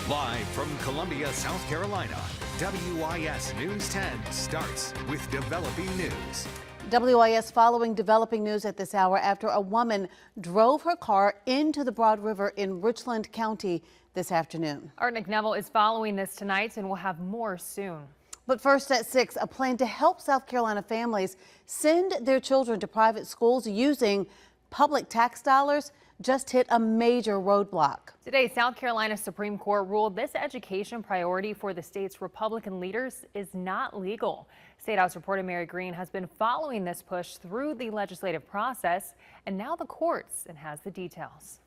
Live from Columbia, South Carolina, WIS News 10 starts with developing news. WIS following developing news at this hour after a woman drove her car into the Broad River in Richland County this afternoon. Art McNeville is following this tonight and we'll have more soon. But first at 6, a plan to help South Carolina families send their children to private schools using public tax dollars just hit a major roadblock. Today, South Carolina Supreme Court ruled this education priority for the state's Republican leaders is not legal. State House reporter Mary Green has been following this push through the legislative process and now the courts and has the details.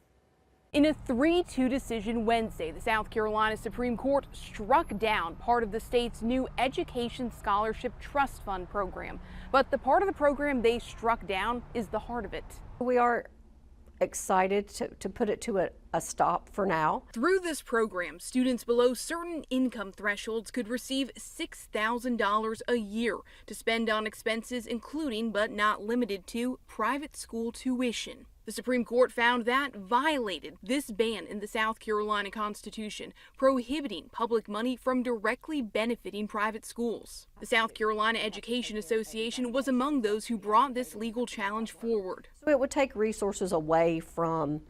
In a 3-2 decision Wednesday, the South Carolina Supreme Court struck down part of the state's new Education Scholarship Trust Fund program. But the part of the program they struck down is the heart of it. We are excited to put it to a stop for now. Through this program, students below certain income thresholds could receive $6,000 a year to spend on expenses including but not limited to private school tuition. The Supreme Court found that violated this ban in the South Carolina Constitution, prohibiting public money from directly benefiting private schools. The South Carolina Education Association was among those who brought this legal challenge forward. So it would take resources away from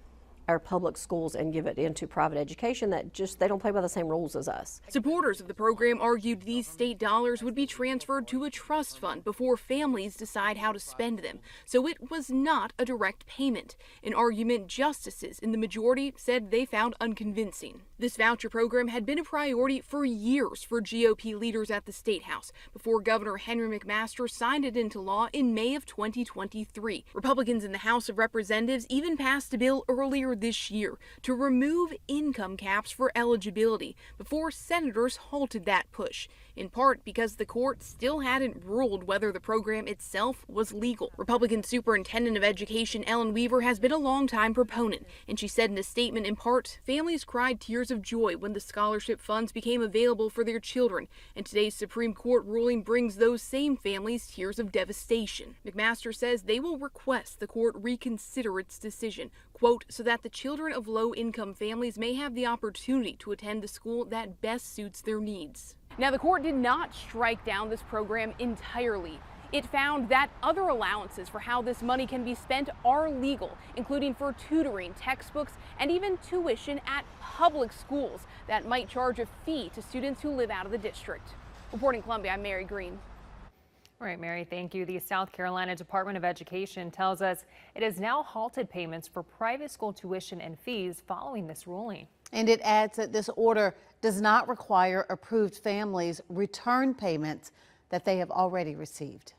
our public schools and give it into private education that they don't play by the same rules as us. Supporters of the program argued these state dollars would be transferred to a trust fund before families decide how to spend them, so it was not a direct payment, an argument justices in the majority said they found unconvincing. This voucher program had been a priority for years for GOP leaders at the State House before Governor Henry McMaster signed it into law in May of 2023. Republicans in the House of Representatives even passed a bill earlier this year to remove income caps for eligibility before senators halted that push, in part because the court still hadn't ruled whether the program itself was legal. Republican Superintendent of Education Ellen Weaver has been a longtime proponent, and she said in a statement in part, families cried tears of joy when the scholarship funds became available for their children, and today's Supreme Court ruling brings those same families tears of devastation. McMaster says they will request the court reconsider its decision, quote, so that the children of low-income families may have the opportunity to attend the school that best suits their needs. Now, the court did not strike down this program entirely. It found that other allowances for how this money can be spent are legal, including for tutoring, textbooks, and even tuition at public schools that might charge a fee to students who live out of the district. Reporting Columbia, I'm Mary Green. All right, Mary, thank you. The South Carolina Department of Education tells us it has now halted payments for private school tuition and fees following this ruling. And it adds that this order does not require approved families return payments that they have already received.